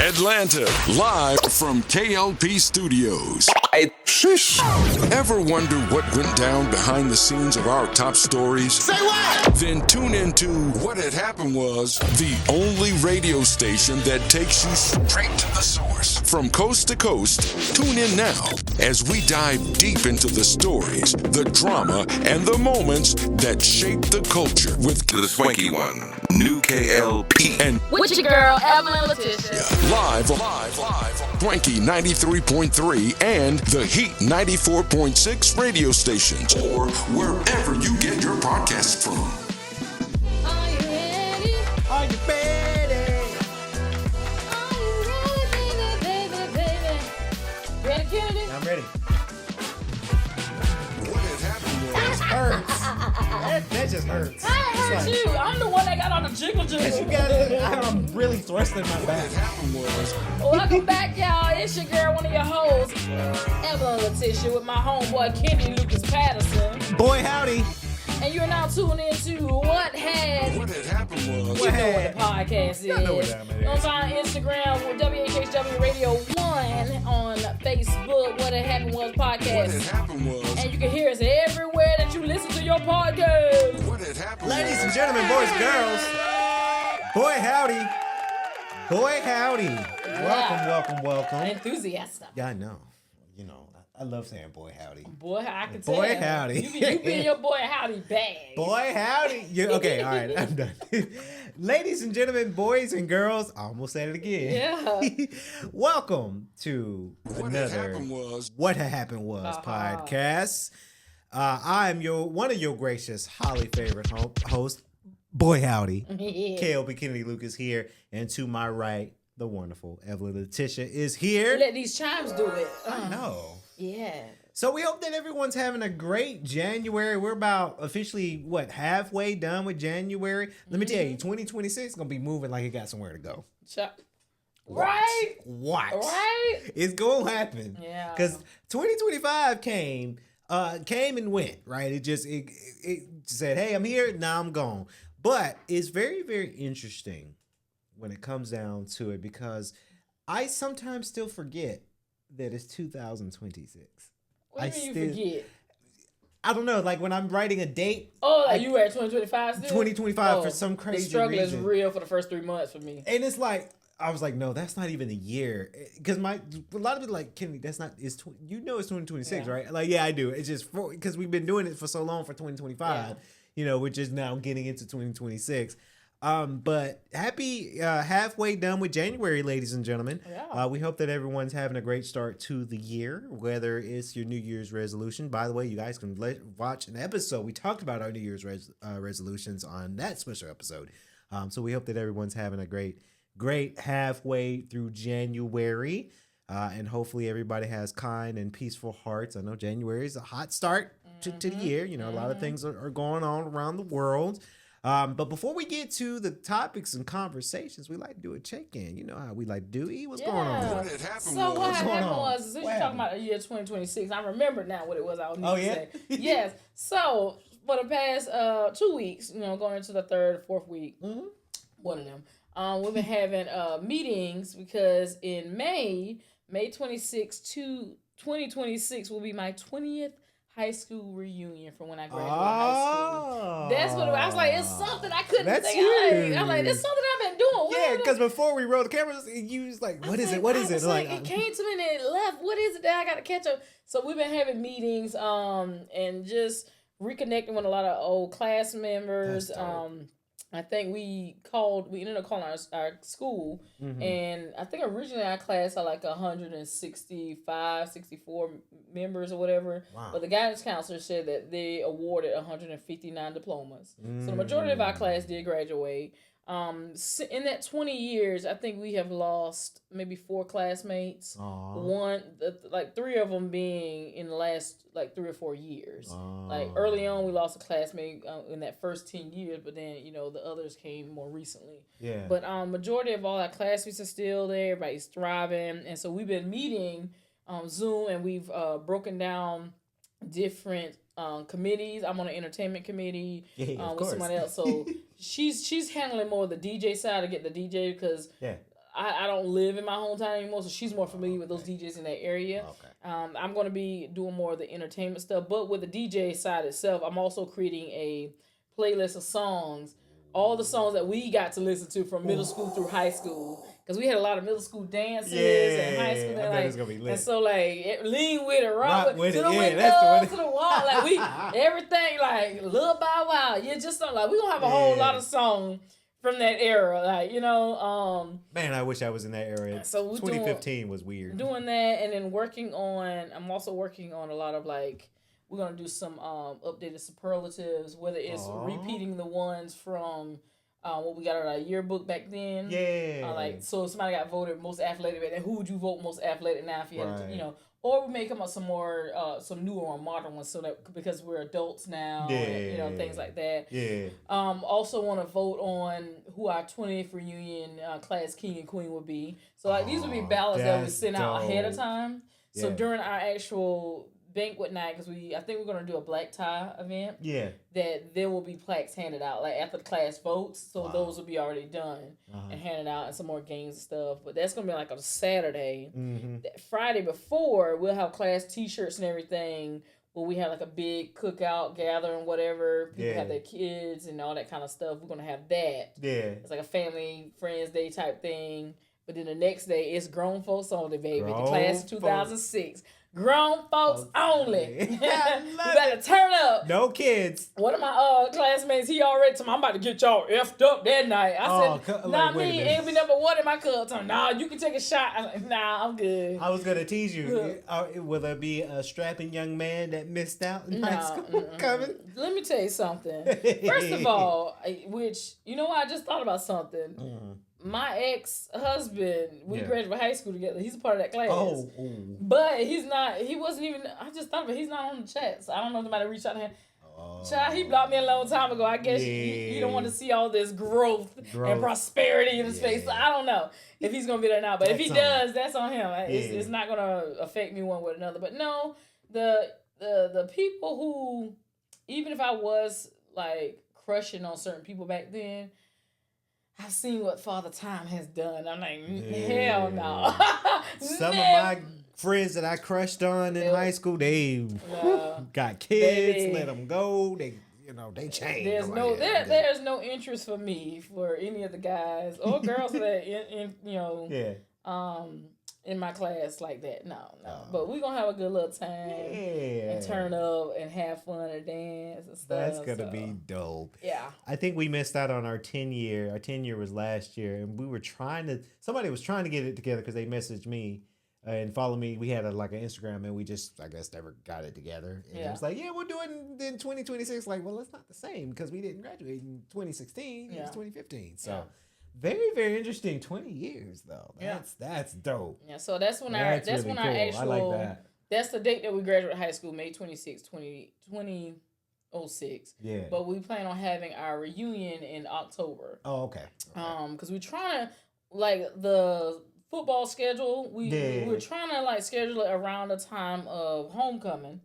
Atlanta, live from K.L.P. Studios. Shush. Ever wonder what went down behind the scenes of our top stories? Say what? Then tune into What Had Happened Was, the only radio station that takes you straight to the source. From coast to coast, tune in now as we dive deep into the stories, the drama, and the moments that shape the culture with The Swanky One, new K.L.P. and with your girl, Evelyn Letitia. live, Swanky 93.3 and the Heat 94.6 radio stations, or wherever you get your podcasts from. Are you ready? Are you ready? Are you ready, baby? Ready, Kennedy? I'm ready. What had happened was, Hurts. That just hurts. I heard It's you. I'm the one that got on the jiggle jiggle. You got it. I'm really thrusting my what back. had happened was, Welcome back, y'all. It's your girl, one of your hoes, Evelyn Letitia, with my homeboy, Kenny Lucas Patterson. Boy, howdy. And you're now tuned into What Had... what had happened was, You know what the podcast is. Y'all know what that is. On our Instagram with WHHW Radio 1, on Facebook, What Had Happened Was what had podcast. happened was, And you can hear us everywhere that you listen to your podcast. what had happened Ladies and was, gentlemen, boys and girls. Boy, howdy. Boy, howdy. Welcome. Enthusiastic. Yeah, I know. You know, I love saying boy, howdy. Boy, I can tell. Boy, howdy. You be in your boy howdy bag. Boy, howdy. Okay, all right, I'm done. Ladies and gentlemen, boys and girls, I almost said it again. Yeah. Welcome to what had another happened was, What Had Happened Was podcast. I am one of your gracious, highly favorite host, Boy Howdy. Yeah. K.L.P. Kennedy Lucas here, and to my right, the wonderful Evelyn Letitia is here. Let these chimes do it. No. Yeah. So we hope that everyone's having a great January. We're about officially, halfway done with January. Let me tell you, 2026 is going to be moving like it got somewhere to go. Right? Watch. Right? It's going to happen. Yeah. Because 2025 came and went, right? It said, hey, I'm here, now I'm gone. But it's very, very interesting when it comes down to it, because I sometimes still forget that it's 2026. What do you mean you forget? I don't know, like when I'm writing a date. Oh, like you were at 2025 still? 2025 for some crazy The struggle reason. is real for the first 3 months for me. And it's like, I was like, no, that's not even a year. Because a lot of people like, Kenny, that's not, it's 2026, Yeah. right? Like, yeah, I do. It's just because we've been doing it for so long for 2025, we're just now getting into 2026. But happy halfway done with January, ladies and gentlemen. Yeah. We hope that everyone's having a great start to the year, whether it's your New Year's resolution. By the way, you guys can watch an episode. We talked about our New Year's resolutions on that special episode. So we hope that everyone's having a great halfway through January. And hopefully everybody has kind and peaceful hearts. I know January is a hot start to the year. A lot of things are going on around the world. But before we get to the topics and conversations, we like to do a check-in. You know how we like to do. What's going on? what had happened So was, what going happened on? was, since you're What talking about the year 2026, I remember now what it was I was Oh, to yeah? say. Yes. So for the past 2 weeks, going into the third, fourth week, one of them, we've been having meetings because in May 26, 2026 will be my 20th high school reunion from when I graduated high school. That's what I was like. It's something I couldn't That's think of. huge. I'm like, it's something I've been doing. What Yeah, is it? because before we rolled the cameras, you was like, what is it? What is it? Like, it came to me and it left. What is it that I got to catch up? So we've been having meetings and just reconnecting with a lot of old class members. That's dope. I think we ended up calling our school, and I think originally our class had like 165, 64 members or whatever. Wow. But the guidance counselor said that they awarded 159 diplomas. So the majority of our class did graduate. In that 20 years, I think we have lost maybe 4 classmates. Aw. Like 3 of them being in the last like 3 or 4 years. Aw. Like early on, we lost a classmate in that first 10 years, but then the others came more recently. Yeah. But majority of all our classmates are still there. Everybody's thriving, and so we've been meeting on Zoom, and we've broken down different committees. I'm on an entertainment committee with course. somebody else. So she's handling more of the DJ side to get the DJ because I don't live in my hometown anymore, so she's more familiar with those DJs in that area. Okay. I'm going to be doing more of the entertainment stuff, but with the DJ side itself, I'm also creating a playlist of songs, all the songs that we got to listen to from middle school through high school. Because we had a lot of middle school dances and high school. I bet it's gonna be lit. And so, like, lean with it, rock with it, to the window, that's to the wall. Like, we, everything, like, Lil Bow Wow. Yeah, just something like, we're going to have a whole lot of songs from that era. Like, you know. Man, I wish I was in that era. So 2015 was weird. Doing that and then I'm also working on a lot of, like, we're going to do some updated superlatives, whether it's repeating the ones from what we got on our yearbook back then. Yeah. Like, so if somebody got voted most athletic back then, who would you vote most athletic now if you had to, you know? Or we may come up some more, some newer or modern ones, so that because we're adults now, and, you know, things like that. Yeah. Also want to vote on who our 20th reunion class king and queen would be. So like these would be ballots that we send out ahead of time. So during our actual banquet night, because I think we're going to do a black tie event. Yeah. That there will be plaques handed out, like after the class votes. So those will be already done and handed out, and some more games and stuff. But that's going to be like on a Saturday. Friday before, we'll have class T-shirts and everything. Where we have like a big cookout gathering, whatever. People have their kids and all that kind of stuff. We're going to have that. Yeah. It's like a family, friends day type thing. But then the next day, it's grown folks only, baby. The class of 2006. Grown folks only. You better turn up. No kids. One of my classmates, he already told me, I'm about to get y'all effed up that night. I said, not me. It'll be number one in my club. Told me, nah, you can take a shot. I was like, nah, I'm good. I was going to tease you. Will there be a strapping young man that missed out in high school coming? Let me tell you something. First of all, I just thought about something. My ex-husband, we graduated high school together. He's a part of that class. But he wasn't even, I just thought of it, he's not on the chat. So I don't know if somebody reached out to him. Child, he blocked me a long time ago. I guess you don't want to see all this growth and prosperity in his face. So I don't know if he's going to be there now. But if he does, that's on him. It's not going to affect me one way or another. But no, the people who, even if I was like crushing on certain people back then, I've seen what Father Time has done. I'm like, hell no. Some of my friends that I crushed on in high school, they got kids, baby. Let them go. They changed. There's no interest for me for any of the guys or girls that in my class like that. No. But we're gonna have a good little time and turn up and have fun and dance and stuff. That's gonna be dope. Yeah. I think we missed out on our 10 year. Our 10 year was last year, and we were somebody was trying to get it together because they messaged me and followed me. We had an Instagram, and we just, I guess, never got it together. And it was like, we'll do it in 2026. Like, well, it's not the same because we didn't graduate in 2016. It was 2015. So. Very, very interesting. 20 years though. That's dope. Yeah, so that's when our actual, I like that. That's the date that we graduated high school, May 26, 2006. Yeah. But we plan on having our reunion in October. Oh, okay. Because we're trying to, like, the football schedule, we're trying to like schedule it around the time of homecoming.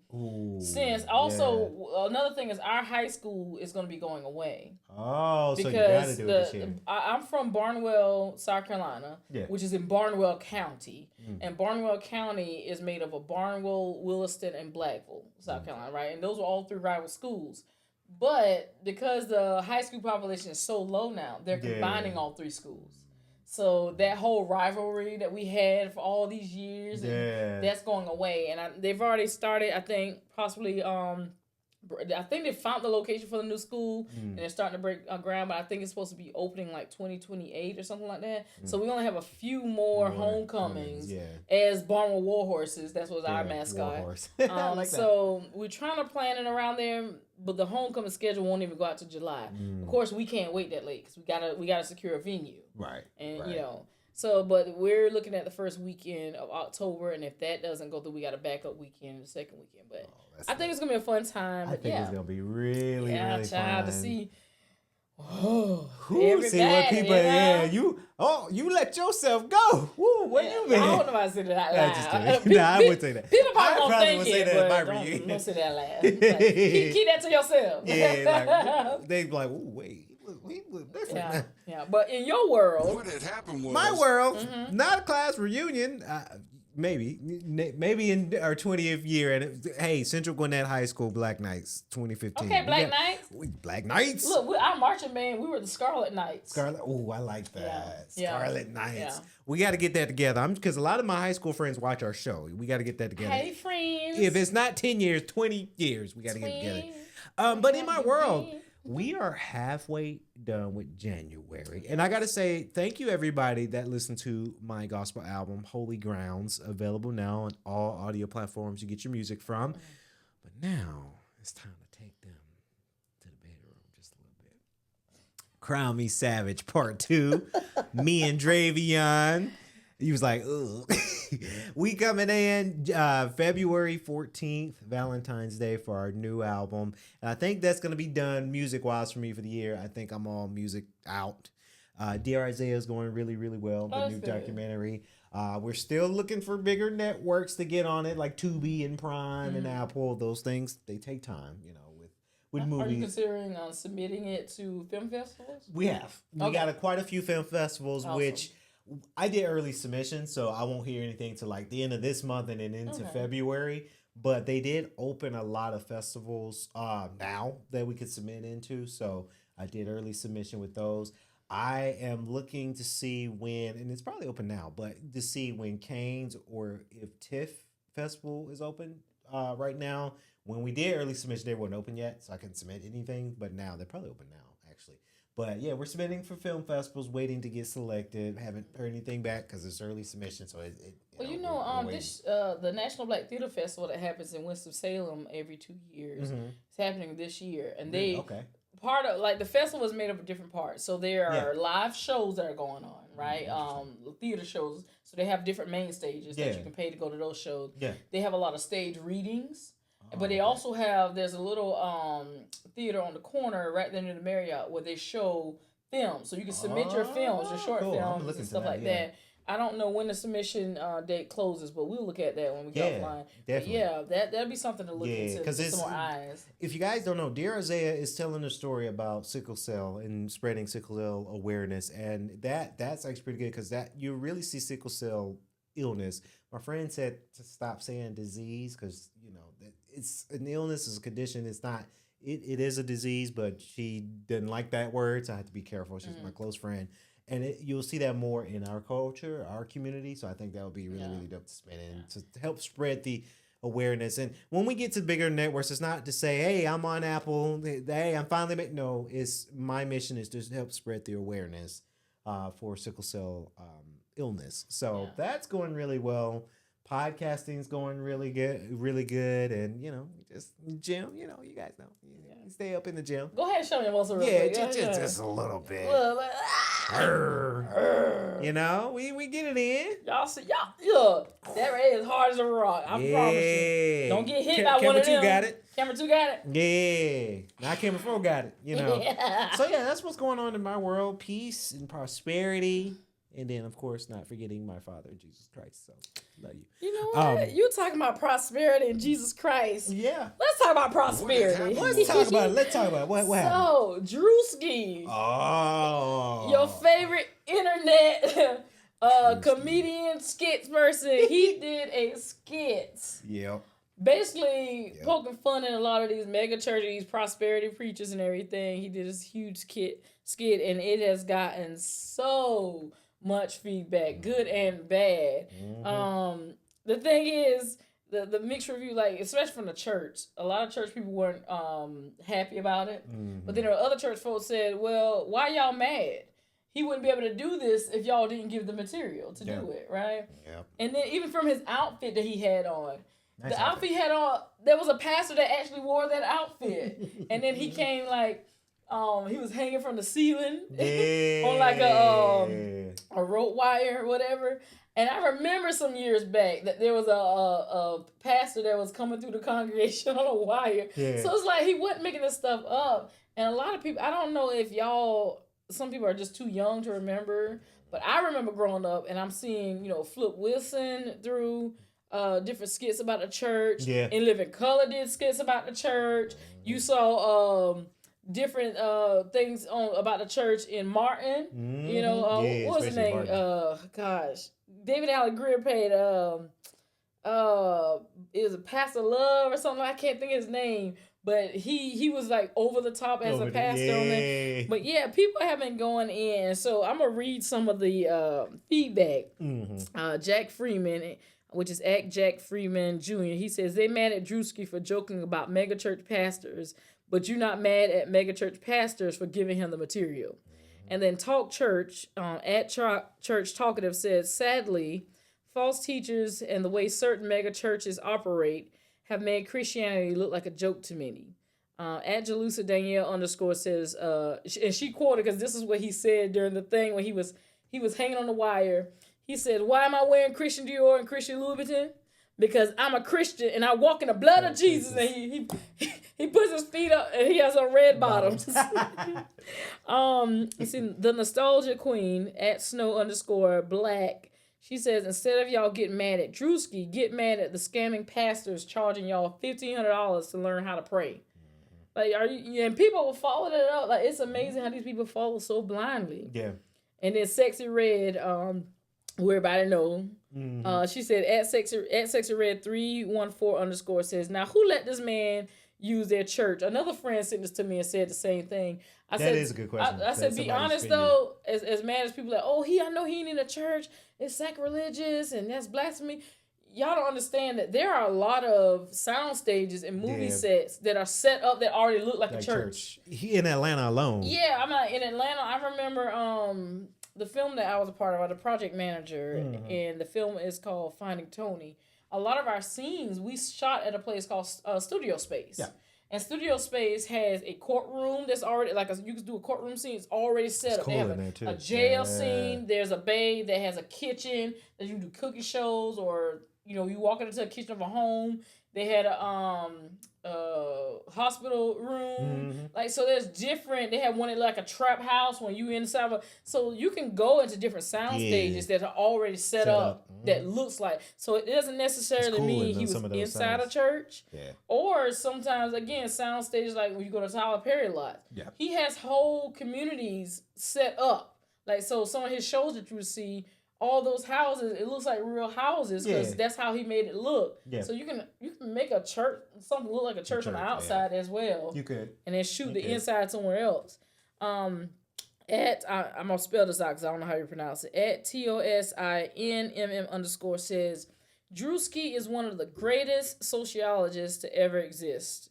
Since also another thing is our high school is going to be going away. Oh, so you got to do it this year. I'm from Barnwell, South Carolina, which is in Barnwell County, and Barnwell County is made up of Barnwell, Williston, and Blackville, South Carolina, right? And those are all three rival schools. But because the high school population is so low now, they're combining all three schools. So that whole rivalry that we had for all these years, that's going away. And they've already started, I think, possibly, I think they found the location for the new school, and they're starting to break ground, but I think it's supposed to be opening like 2028 or something like that. So we only have a few more homecomings as Barnwell Warhorses. That's what's our mascot. I like so we're trying to plan it around there, but the homecoming schedule won't even go out to July. Of course, we can't wait that late because we gotta secure a venue. Right. And so, but we're looking at the first weekend of October, and if that doesn't go through, we got a backup weekend, the second weekend. But I think it's gonna be a fun time. I think it's gonna be really, really fun to see. See what people. You let yourself go. Woo, where you been? I don't know if I said that out loud. I wouldn't say that. People probably would say that at my reunion. Don't say that out loud. Like, keep that to yourself. Yeah, like, they be like, "Ooh, wait, we look different. Yeah. But in your world, What had happened was My world, not a class reunion. Maybe in our 20th year. And hey, Central Gwinnett High School Black Knights 2015. okay, Black Knights. Black Knights. Look, our marching band, we were the Scarlet Knights. Scarlet. Oh, I like that. Yeah. Scarlet Knights. Yeah. We got to get that together. Because a lot of my high school friends watch our show. We got to get that together. Hey, friends. If it's not 10 years, 20 years, we got to get it together. But in my world, we are halfway done with January. And I got to say, thank you, everybody that listened to my gospel album, Holy Grounds, available now on all audio platforms you get your music from. But now it's time to take them to the bedroom just a little bit. Crown Me Savage Part 2. Me and Dravion. He was like, ugh. We coming in February 14th, Valentine's Day, for our new album. And I think that's going to be done music-wise for me for the year. I think I'm all music out. Dear Isaiah is going really, really well, the new documentary. We're still looking for bigger networks to get on it, like Tubi and Prime and Apple. Those things, they take time, with movies. Are you considering submitting it to film festivals? We have. We got quite a few film festivals, which... I did early submission, so I won't hear anything till like the end of this month and then into February. But they did open a lot of festivals now that we could submit into. So I did early submission with those. I am looking to see when, and it's probably open now, but to see when Canes or if TIFF Festival is open right now. When we did early submission, they weren't open yet, so I couldn't submit anything. But now they're probably open now, actually. But yeah, we're submitting for film festivals, waiting to get selected. Haven't heard anything back because it's early submission. So the National Black Theater Festival that happens in Winston-Salem every 2 years. It's happening this year, and part of the festival is made up of different parts. So there are live shows that are going on, right? Theater shows. So they have different main stages that you can pay to go to those shows. Yeah. They have a lot of stage readings. But they also there's a little theater on the corner right there near the Marriott where they show films. So you can submit your films, your short films and stuff like that. I don't know when the submission date closes, but we'll look at that when we get offline. Definitely. But yeah, that'd be something to look into. Because some more eyes. If you guys don't know, Dear Isaiah is telling a story about sickle cell and spreading sickle cell awareness. And that's actually pretty good because you really see sickle cell illness. My friend said to stop saying disease because, it's an illness, is a condition. It's not, it is a disease, but she didn't like that word, so I have to be careful. She's my close friend. And you'll see that more in our culture, our community. So I think that would be really, really dope to spin in to help spread the awareness. And when we get to bigger networks, it's not to say, hey, I'm on Apple. Hey, I'm finally no, it's my mission is to help spread the awareness for sickle cell illness. So that's going really well. Podcasting's going really good, and just gym. You guys know, you stay up in the gym. Go ahead, and show me muscle. Just a little bit. We get it in. Y'all see, that right is hard as a rock. I promise you. Don't get hit by one of them. Camera 2 got it. Yeah, now Camera 4 got it. So that's what's going on in my world: peace and prosperity. And then, of course, not forgetting my Father, Jesus Christ. So, love you. You know what? You talking about prosperity and Jesus Christ. Yeah. Let's talk about prosperity. Let's talk about it. What happened? So, Druski. Oh. Your favorite internet comedian, skits person. He did a skit. Yep. Basically, poking fun at a lot of these mega churches, these prosperity preachers and everything. He did this huge skit, and it has gotten so much feedback, good and bad. The thing is, the mixed review, especially from the church, a lot of church people weren't happy about it. But then there were other church folks said, well, why y'all mad? He wouldn't be able to do this if y'all didn't give the material to do it, right? Yep. And then even from his outfit that he had on, the outfit he had on, there was a pastor that actually wore that outfit. And then he came he was hanging from the ceiling on a rope wire or whatever. And I remember some years back that there was a pastor that was coming through the congregation on a wire. Yeah. So it's like he wasn't making this stuff up. And a lot of people, I don't know if some people are just too young to remember, but I remember growing up and I'm seeing, Flip Wilson through different skits about the church. Yeah. And Living Color did skits about the church. You saw different things on about the church in Martin. You know, what was his name? Gosh, David Allen Greer played it was a Pastor Love or something. I can't think of his name, but he was like over the top as a pastor on there. But yeah, people have been going in. So I'm gonna read some of the feedback. Jack Freeman, which is at Jack Freeman Jr. He says they mad at Druski for joking about megachurch pastors, but you're not mad at megachurch pastors for giving him the material. And then Talk Church at Church Talkative says, sadly, false teachers and the way certain mega churches operate have made Christianity look like a joke to many. At Jalusa Danielle _ says, and she quoted because this is what he said during the thing when he was hanging on the wire. He said, "Why am I wearing Christian Dior and Christian Louboutin? Because I'm a Christian and I walk in the blood of Jesus." And he puts his feet up and he has on red bottoms. You see, the Nostalgia Queen at Snow _ Black. She says, instead of y'all getting mad at Druski, get mad at the scamming pastors charging y'all $1,500 to learn how to pray. Like, and people will follow that up. Like, it's amazing how these people follow so blindly. Yeah. And then Sexy Red, who everybody know. She said, at Sexy Red 314 _ says, now who let this man use their church? Another friend sent this to me and said the same thing. That is a good question. I said, be honest though, as mad as people are like, oh, I know he ain't in a church, it's sacrilegious and that's blasphemy. Y'all don't understand that there are a lot of sound stages and movie sets that are set up that already look like a church. In Atlanta alone. Yeah, I'm like, in Atlanta, I remember the film that I was a part of, the project manager, and the film is called Finding Tony. A lot of our scenes we shot at a place called Studio Space. Yeah. And Studio Space has a courtroom that's already, you can do a courtroom scene. It's already set up. They have a jail scene. There's a bay that has a kitchen that you can do cookie shows, or, you walk into a kitchen of a home. They had a hospital room. So there's different. They have one at like a trap house when you inside of so you can go into different sound stages that are already set up that looks like. So it doesn't necessarily mean he was inside a church. Yeah. Or sometimes, again, sound stages like when you go to Tyler Perry lot. Yeah. He has whole communities set up. So some of his shows that you see, all those houses, it looks like real houses because that's how he made it look. Yeah. So you can make a church, something look like a church on the outside as well. You could. And then shoot the inside somewhere else. I'm going to spell this out because I don't know how you pronounce it. At TOSINMM _ says, Druski is one of the greatest sociologists to ever exist.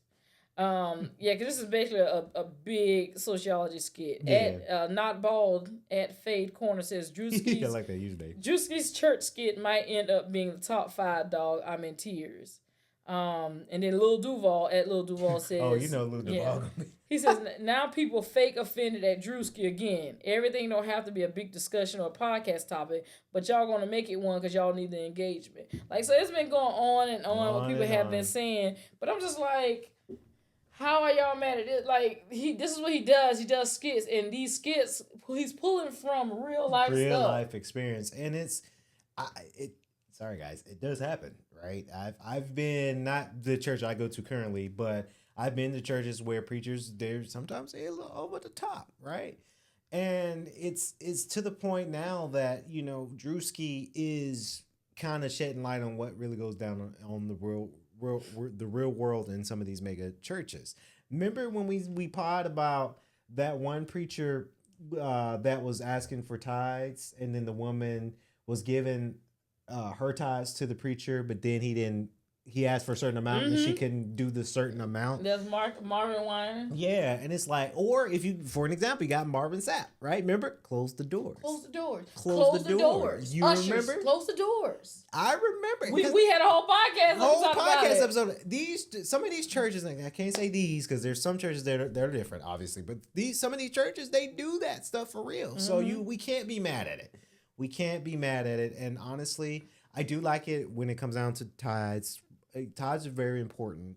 Because this is basically a big sociology skit. At Not Bald at Fade Corner says Druski's, I like that username. Druski's church skit might end up being the top 5, dog. I'm in tears. And then Lil Duval at Lil Duval says, oh, you know Lil Duval. Yeah. He says, now people fake offended at Druski again. Everything don't have to be a big discussion or a podcast topic, but y'all gonna make it one because y'all need the engagement. So it's been going on and on what people have been saying, but I'm just like, how are y'all mad at it? This is what he does. He does skits, and these skits he's pulling from real life experience, and sorry guys, it does happen, right? I've been, not the church I go to currently, but I've been to churches where preachers, they're sometimes a little over the top, right? And it's to the point now that Druski is kind of shedding light on what really goes down on the real world in some of these mega churches. Remember when we pod about that one preacher that was asking for tithes, and then the woman was giving her tithes to the preacher, but then he asked for a certain amount and she couldn't do the certain amount. There's Marvin Wine. Yeah, and it's like, or if you, for an example, you got Marvin Sapp, right? Remember? Close the doors. Close the doors. Close the doors. You Ushers, remember? Close the doors. I remember. We had a whole podcast. Episode. Some of these churches, I can't say these because there's some churches that are different, obviously, but some of these churches, they do that stuff for real. So we can't be mad at it. We can't be mad at it. And honestly, I do like it when it comes down to tithes. Tithes are very important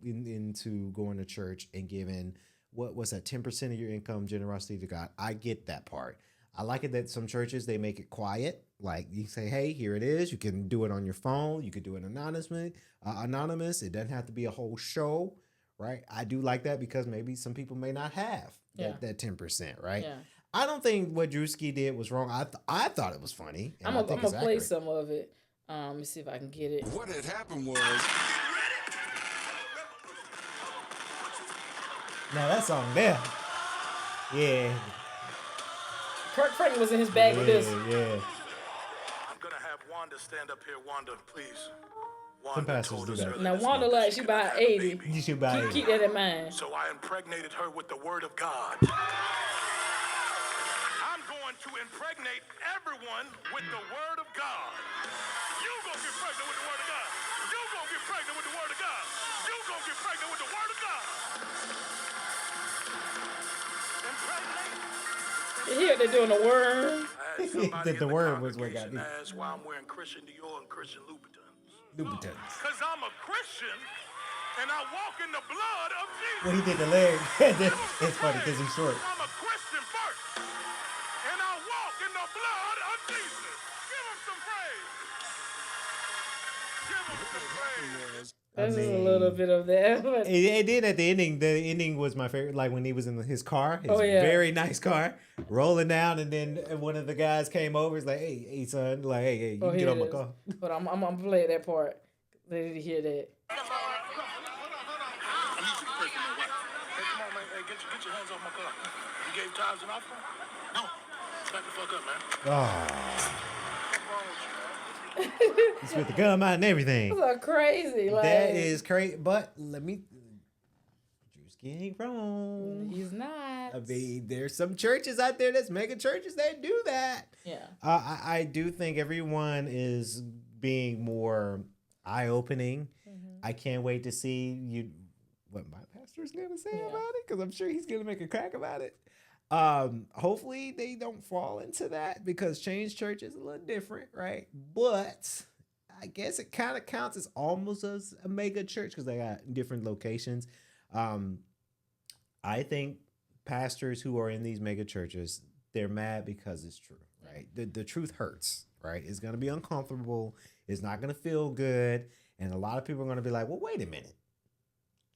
into going to church and giving what's that 10% of your income generosity to God. I get that part. I like it that some churches, they make it quiet. Like you say, hey, here it is. You can do it on your phone. You could do it anonymous. It doesn't have to be a whole show, right? I do like that because maybe some people may not have that 10%, right? Yeah. I don't think what Druski did was wrong. I thought it was funny. I'm gonna play some of it. Let me see if I can get it. What had happened was now that song there, yeah. Kirk Franklin was in his bag with this. Yeah. I'm gonna have Wanda stand up here. Wanda, please. Some pastors do that. Now Wanda like she about 80. You should buy it. Keep that in mind. So I impregnated her with the word of God. I'm going to impregnate everyone with the word of God. You gonna get pregnant with the word of God. You gonna get pregnant with the word of God. You gonna get pregnant with the word of God. Impregnate. You hear they're doing the word. The word was what got me. Ask why I'm wearing Christian Dior and Christian Louboutins. Louboutins. Because I'm a Christian and I walk in the blood of Jesus. Well, he did the leg. It's funny because he's short. I'm a Christian first and I walk in the blood of Jesus. Give him some praise. Give him some praise. That's just a little bit of that. But It did at the ending. The ending was my favorite. Like when he was in his car, his Oh, yeah. very nice car, rolling down, and then one of the guys came over. He's like, "Hey, son, like, hey, you can get here on my it is. car." But I'm gonna play that part. They need to hear that. I need you to pray for my wife. Hey, come on, man. Hey, get your hands off my car. You gave tithes and offering? No. Shut the fuck up, man. Oh, What's wrong with you, man? he's with the gun out and everything. That's so crazy. Like, That is crazy. But Druski ain't wrong. he's not. I mean, there's some churches out there that's mega churches that do that. Yeah. I do think everyone is being more eye-opening. I can't wait to see what my pastor's gonna say about it, because I'm sure he's gonna make a crack about it. Hopefully they don't fall into that, because Change Church is a little different, right? But I guess it kind of counts as almost as a mega church because they got different locations. I think pastors who are in these mega churches, they're mad because it's true, right? The truth hurts, right? It's going to be uncomfortable. It's not going to feel good. And a lot of people are going to be like, well, wait a minute.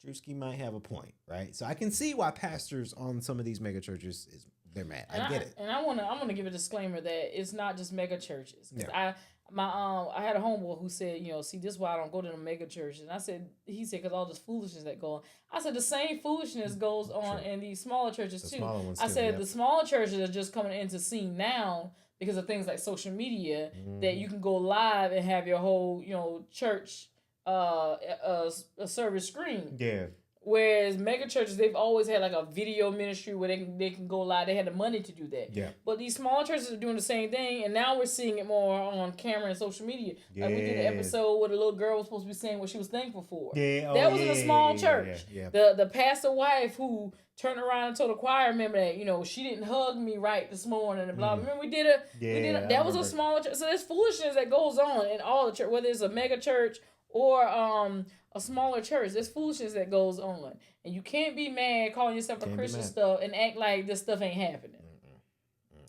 Druski might have a point, right? So I can see why pastors on some of these mega churches they're mad. I get it. And I wanna give a disclaimer that it's not just mega churches. Yeah. I had a homeboy who said, see, this is why I don't go to the mega churches. And he said, because all this foolishness that go on. I said, the same foolishness goes on in these smaller churches too. Smaller ones I too, said, yeah. the smaller churches are just coming into scene now because of things like social media, that you can go live and have your whole, church, a service screen. Yeah. Whereas mega churches, they've always had like a video ministry where they can go live. They had the money to do that. Yeah. But these smaller churches are doing the same thing, and now we're seeing it more on camera and social media. Yeah. Like we did an episode where the little girl was supposed to be saying what she was thankful for. Yeah. That was in a small church. Yeah. The pastor wife who turned around and told the choir member that she didn't hug me right this morning and blah. Remember we did that was a smaller church. So there's foolishness that goes on in all the church, whether it's a mega church or a smaller church. There's foolishness that goes on, and you can't be mad calling yourself a Christian stuff and act like this stuff ain't happening.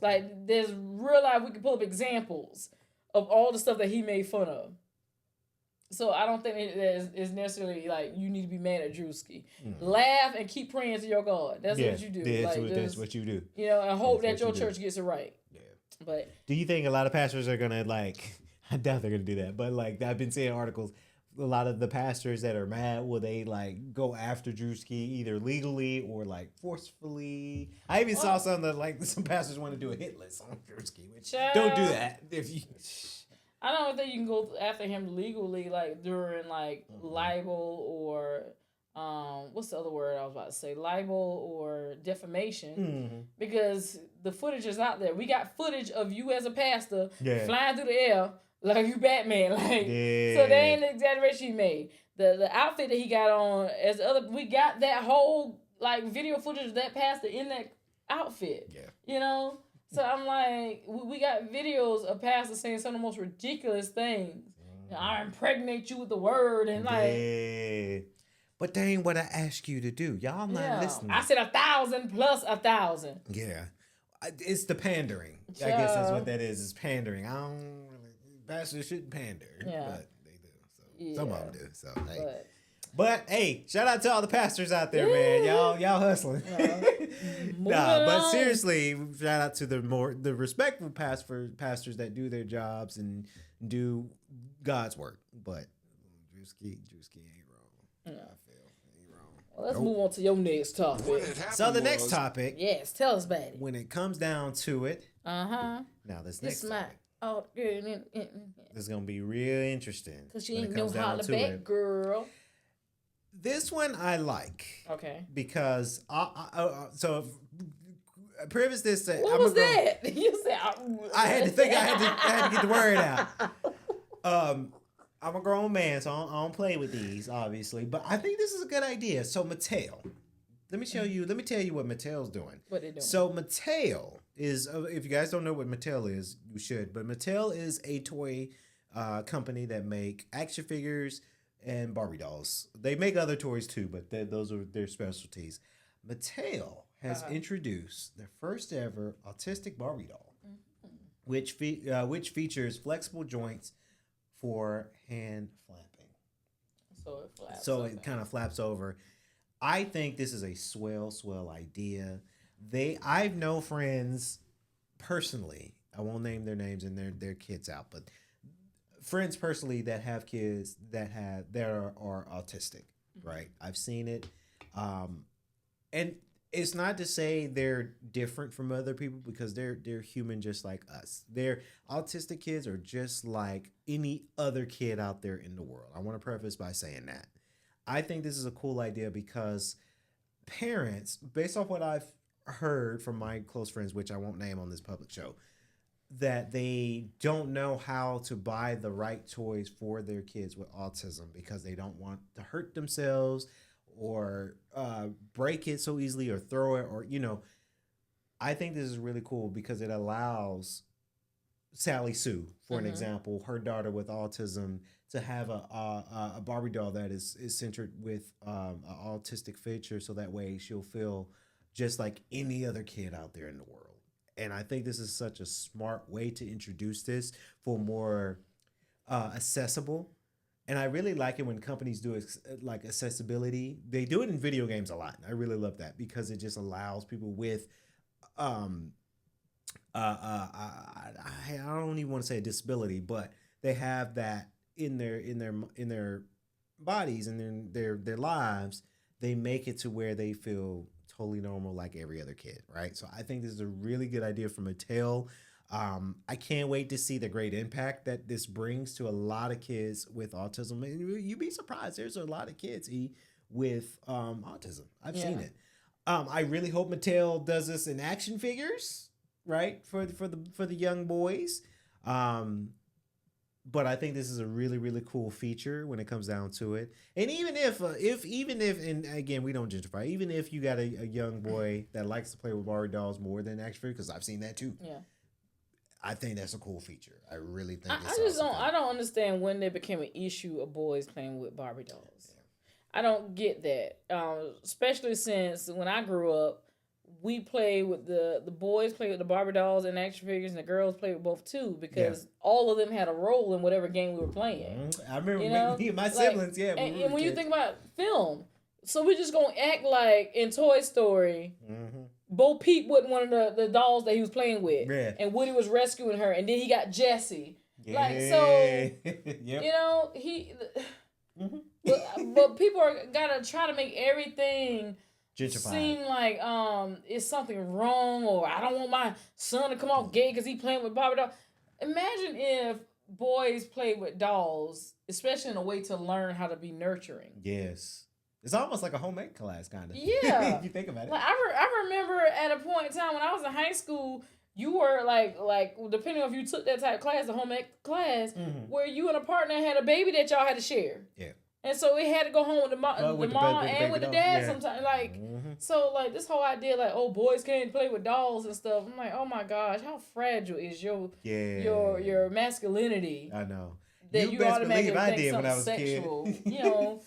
Like there's real life, we can pull up examples of all the stuff that he made fun of. So I don't think it's necessarily like you need to be mad at Druski. Laugh and keep praying to your God. That's what you do. That's what you do. And hope that your church gets it right. Yeah. But do you think a lot of pastors are gonna I doubt they're gonna do that, but I've been seeing articles. A lot of the pastors that are mad, will they go after Druski either legally or forcefully? I even saw some that some pastors want to do a hit list on Druski, which don't do that. If you, I don't think you can go after him legally, during libel or what's the other word I was about to say? Libel or defamation, because the footage is out there. We got footage of you as a pastor flying through the air. Like you Batman, so that ain't the exaggeration he made. The outfit that he got on we got that whole video footage of that pastor in that outfit. Yeah. So I'm like, we got videos of pastors saying some of the most ridiculous things. I impregnate you with the word and but that ain't what I asked you to do. Y'all not listening. I said 1,000 plus 1,000. Yeah. It's the pandering. I guess that's what that is. It's pandering. Pastors shouldn't pander, but they do. So some of them do. So hey, But hey, shout out to all the pastors out there, man. Y'all hustling. But seriously, shout out to the respectful pastors that do their jobs and do God's work. But Druski ain't wrong. Yeah. I feel ain't wrong. Well, let's move on to your next topic. So the next topic, yes, tell us about it. when it comes down to it, Now this this next topic, girl, this is gonna be real interesting. cause she when ain't it no comes down holla to back it. girl. This one I like. Okay. Because preface this to What was that? You said I had to think. I had to get the word out. I'm a grown man, so I don't play with these, obviously. But I think this is a good idea. So Mattel, let me tell you what Mattel's doing. What they doing? So Mattel is, if you guys don't know what Mattel is, you should. But Mattel is a toy company that make action figures and Barbie dolls. They make other toys too, but those are their specialties. Mattel has introduced their first ever autistic Barbie doll, which features flexible joints for hand flapping. So it flaps. So it kind of flaps over. I think this is a swell idea. I've known friends personally. I won't name their names and their kids out, but friends personally that have kids that are autistic, right? I've seen it, and it's not to say they're different from other people because they're human just like us. Their autistic kids are just like any other kid out there in the world. I want to preface by saying that. I think this is a cool idea because parents, based off what I've heard from my close friends, which I won't name on this public show, that they don't know how to buy the right toys for their kids with autism because they don't want to hurt themselves or break it so easily or throw it or, I think this is really cool because it allows Sally Sue, for an example, her daughter with autism, to have a Barbie doll that is centered with an autistic feature so that way she'll feel just like any other kid out there in the world. And I think this is such a smart way to introduce this for more accessible. And I really like it when companies do like accessibility. They do it in video games a lot. I really love that because it just allows people with I don't even want to say a disability, but they have that in their bodies and in their lives. They make it to where they feel totally normal like every other kid, right? So I think this is a really good idea from Mattel. I can't wait to see the great impact that this brings to a lot of kids with autism. And you'd be surprised. There's a lot of kids with autism. I've seen it. I really hope Mattel does this in action figures, right? For the young boys. But I think this is a really, really cool feature when it comes down to it. And even if, and again, we don't gentrify, even if you got a young boy that likes to play with Barbie dolls more than action figures, because I've seen that too. Yeah. I think that's a cool feature. I really think. I don't understand when there became an issue of boys playing with Barbie dolls. Yeah. I don't get that, especially since when I grew up, we played with the boys played with the Barbie dolls and action figures, and the girls played with both too because all of them had a role in whatever game we were playing. I remember me and my siblings, and when you think about film, so we just gonna act like in Toy Story. Bo Peep wasn't one of the dolls that he was playing with. Yeah. And Woody was rescuing her. And then he got Jessie. Yeah. Like, so, he... but people gotta try to make everything seem like it's something wrong or I don't want my son to come off gay because he playing with Barbie dolls. Imagine if boys played with dolls, especially in a way to learn how to be nurturing. Yes. It's almost like a homemade class, kind of. Yeah. If you think about it. Like I remember at a point in time when I was in high school, you were like depending on if you took that type of class, the homemade class, where you and a partner had a baby that y'all had to share. Yeah. And so it had to go home with the mom and with the dad sometimes. Like, so like this whole idea like, oh, boys can't play with dolls and stuff. I'm like, oh my gosh, how fragile is your masculinity? I know. That you best believe I did when I was sexual, a kid.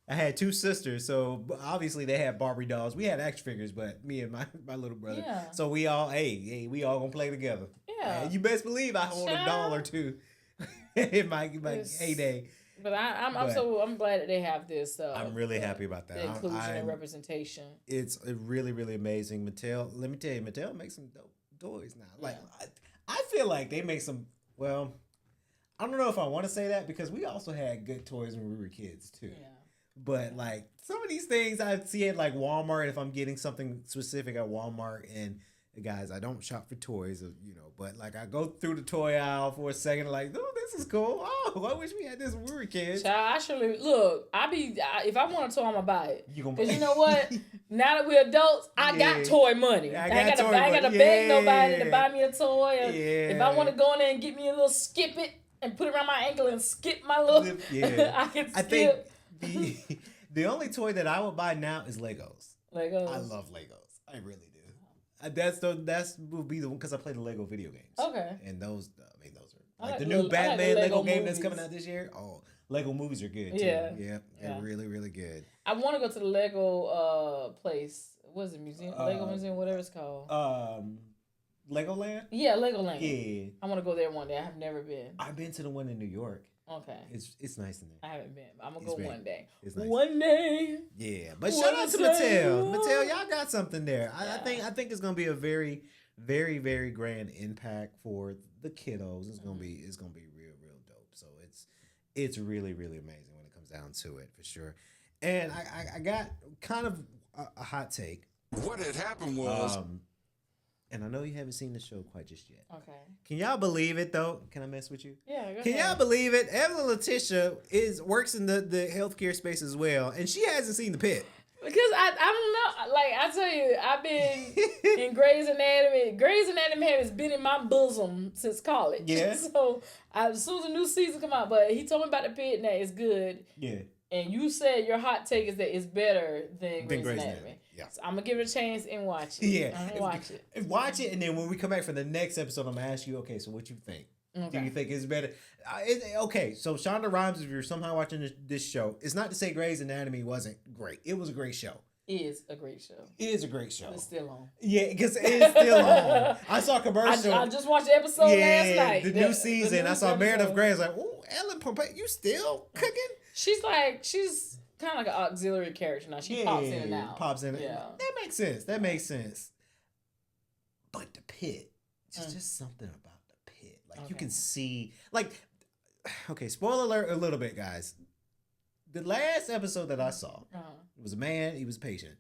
I had two sisters, so obviously they had Barbie dolls. We had action figures, but me and my little brother. Yeah. So we all, we all gonna play together. Yeah. And you best believe I hold a doll or two in my heyday. But I'm glad that they have this. I'm really happy about that. The inclusion and representation. It's really, really amazing. Mattel, let me tell you, Mattel makes some dope toys now. Like, I feel like they make some, well, I don't know if I want to say that because we also had good toys when we were kids too. Yeah. But like some of these things I see at like Walmart, if I'm getting something specific at Walmart, and guys, I don't shop for toys, but like I go through the toy aisle for a second, like, oh, this is cool. Oh, I wish we had this when we were kids. Child, actually, look, if I want a toy, I'm gonna buy it. Because you know what? Now that we're adults, I got toy money. I ain't got to beg nobody to buy me a toy. If I want to go in there and get me a little skip it and put it around my ankle and skip my little, I think the only toy that I would buy now is Legos. Legos. I love Legos. I really do. That's will be the one because I play the Lego video games. Okay. And those are like the new Batman Lego game that's coming out this year. Oh, Lego movies are good too. Yeah, they're really, really good. I want to go to the Lego place. What is it? Museum? Lego Museum, whatever it's called. Legoland? Yeah, Legoland. Yeah. I want to go there one day. I have never been. I've been to the one in New York. Okay. It's nice in there. I haven't been. I'm going to go one day. It's nice. One day. Yeah. But shout out to Mattel. Mattel, y'all got something there. I think it's going to be a very, very, very grand impact for the kiddos. It's going to be real, real dope. So it's really, really amazing when it comes down to it, for sure. And I got kind of a hot take. What had happened was... and I know you haven't seen the show quite just yet. Okay. Can y'all believe it, though? Can I mess with you? Yeah, go ahead. Can y'all believe it? Evelyn Letitia works in the healthcare space as well, and she hasn't seen The Pit. Because I don't know. Like, I tell you, I've been in Grey's Anatomy. Grey's Anatomy has been in my bosom since college. Yeah. So, as soon as the new season come out, but he told me about The Pit, and that it's good. Yeah. And you said your hot take is that it's better than Grey's Anatomy. Yeah. So I'm going to give it a chance and watch it. Yeah. I'm going to watch it. Watch it, and then when we come back for the next episode, I'm going to ask you, okay, so what you think? Okay. Do you think it's better? Okay, so Shonda Rhimes, if you're somehow watching this show, it's not to say Grey's Anatomy wasn't great. It was a great show. It is a great show. It is a great show. It's still on. Yeah, because it's still on. I saw a commercial. I just watched the episode last night. The new season. I saw Meredith Grey. I was like, oh, Ellen Pompey, you still cooking? She's kind of like an auxiliary character now. She pops in and out. Yeah. That makes sense. But The Pit, it's just something about The Pit. Like, you can see, like, okay, spoiler alert a little bit, guys. The last episode that I saw, it was a man, he was a patient.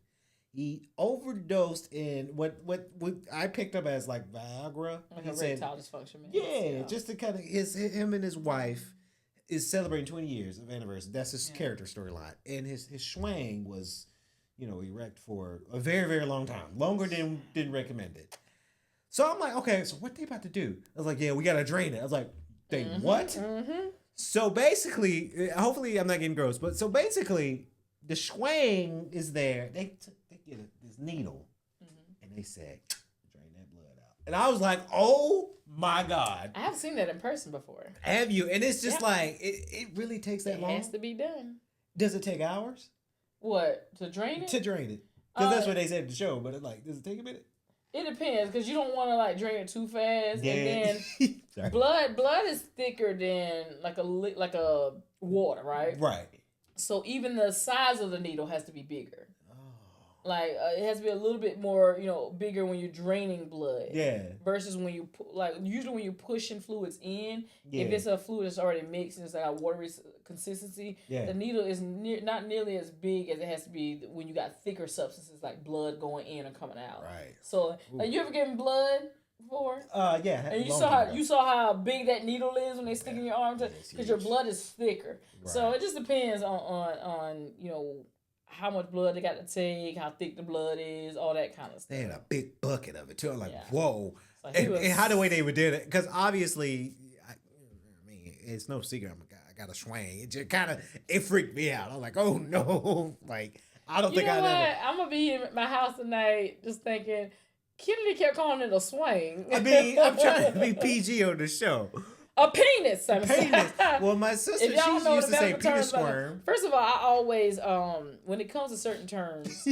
He overdosed in what I picked up as like Viagra. Like a erectile dysfunction. Yeah, just to kind of him and his wife is celebrating 20 years of anniversary. That's his character storyline. And his swang was, erect for a very, very long time. Longer than recommended. So I'm like, okay, so what they about to do? I was like, yeah, we got to drain it. I was like, they what? Mm-hmm. So basically, hopefully I'm not getting gross, but so basically the swang is there. They get this needle and they said, drain that blood out. And I was like, oh my God. I have seen that in person before. Have you? And it's just like, it really takes that long? It has to be done. Does it take hours? What? To drain it? To drain it. Because that's what they said in the show, but does it take a minute? It depends, because you don't want to drain it too fast, and then blood is thicker than like a water, right? Right. So even the size of the needle has to be bigger. It has to be a little bit more, bigger when you're draining blood. Yeah. Versus when you usually when you're pushing fluids in, if it's a fluid that's already mixed and it's like a watery consistency, the needle is not nearly as big as it has to be when you got thicker substances like blood going in or coming out. Right. So, you ever given blood before? Yeah. And you saw how big that needle is when they stick in your arm, because your blood is thicker. Right. So it just depends on how much blood they got to take, how thick the blood is, all that kind of stuff. They had a big bucket of it too. I'm like, whoa. So and how the way they would do it, because obviously, it's no secret. I got a swang. It just it freaked me out. I'm like, oh no, I don't think I never. I'm gonna be in my house tonight just thinking. Kennedy kept calling it a swing. I mean, I'm trying to be PG on the show. A penis. Penis. Well, my sister, she used to say penis squirm. First of all, I always, when it comes to certain terms,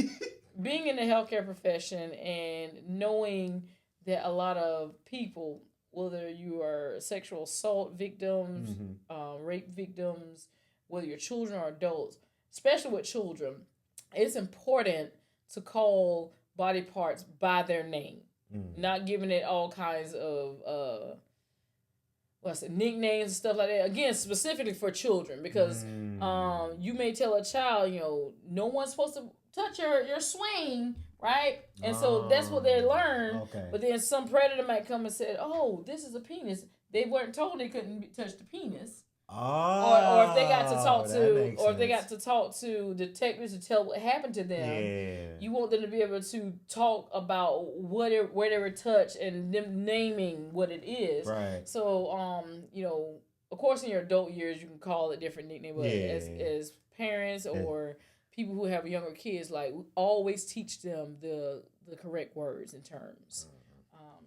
being in the healthcare profession and knowing that a lot of people, whether you are sexual assault victims, rape victims, whether you're children or adults, especially with children, it's important to call body parts by their name, not giving it all kinds of nicknames and stuff like that. Again, specifically for children, because you may tell a child, no one's supposed to touch your swing, right? And so that's what they learn. Okay. But then some predator might come and say, "Oh, this is a penis." They weren't told they couldn't touch the penis. Oh, or if they got to talk to detectives to tell what happened to them, you want them to be able to talk about where they were touched and them naming what it is. Right. So, of course, in your adult years, you can call it different nicknames. But as parents or people who have younger kids, like, always teach them the correct words and terms,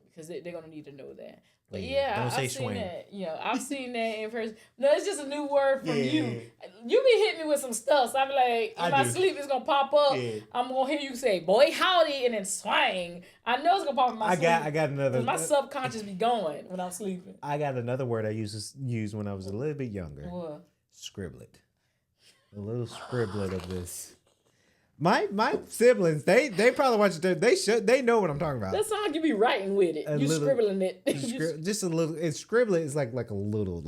because they're gonna need to know that. But I've seen that. I've seen that in person. No, it's just a new word from you. You be hitting me with some stuff, so I be like, in my sleep, it's gonna pop up. I'm gonna hear you say, "Boy, howdy," and then swang. I know it's gonna pop in my sleep. I got another. My subconscious be going when I'm sleeping. I got another word I used to use when I was a little bit younger. What? Scribblet. A little scribblet of this. My siblings, they probably watch it. They know what I'm talking about. That sounds like you be writing with it. You scribbling it. Just a little. It's scribblet is like a little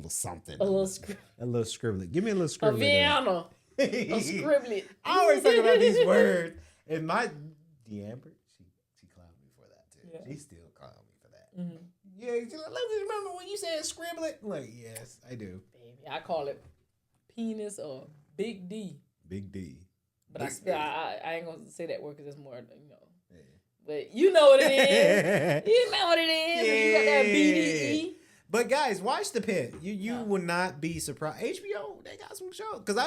something. A little scribblet. Give me a little scribblet. A Vienna. A scribblet. I always talk about these words. And my D'Amber, she clowned me for that too. Yeah. She still clowned me for that. Mm-hmm. Yeah, she's like, let me remember when you said scribblet. I'm like, yes, I do. Baby, I call it penis or Big D. Big D. But I ain't gonna say that word because it's more, Yeah. But you know what it is. You know what it is. Yeah. You got that BDE. But guys, watch The Pit. You will not be surprised. HBO, they got some shows. Because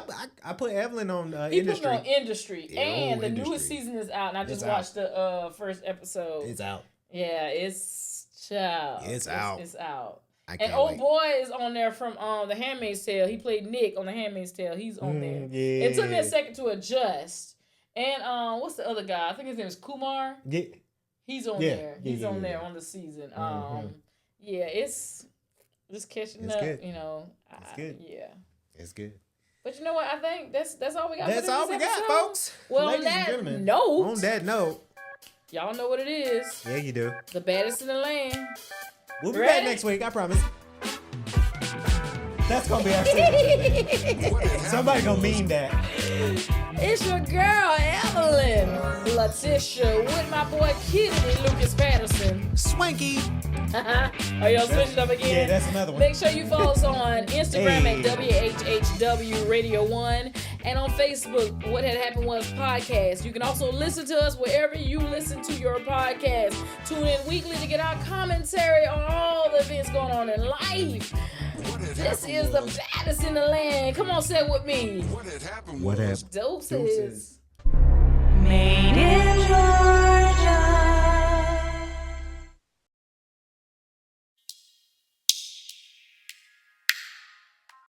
I put Evelyn on Industry. He put me on Industry. And the newest season is out. And I just watched the first episode. It's out. Yeah, it's out. It's out. And old boy is on there from The Handmaid's Tale. He played Nick on The Handmaid's Tale. He's on there. Yeah. It took me a second to adjust. And what's the other guy? I think his name is Kumar. Yeah. He's on there. He's on there on the season. It's just catching up. Good. It's good. Yeah. It's good. But you know what? I think that's all we got. That's all we got, folks. Well, Ladies and gentlemen, on that note, y'all know what it is. Yeah, you do. The baddest in the land. We'll be back next week, I promise. That's gonna be our segment. Somebody gonna mean that. It's your girl, Evelyn, Letitia, with my boy Kidney, Lucas Patterson. Swanky. Are y'all switching up again? Yeah, that's another one. Make sure you follow us on Instagram at WHHW Radio 1 and on Facebook, What Had Happened Was Podcast. You can also listen to us wherever you listen to your podcast. Tune in weekly to get our commentary on all the events going on in life. This is the baddest in the land. Come on, say it with me. What had happened was Doses. Made it.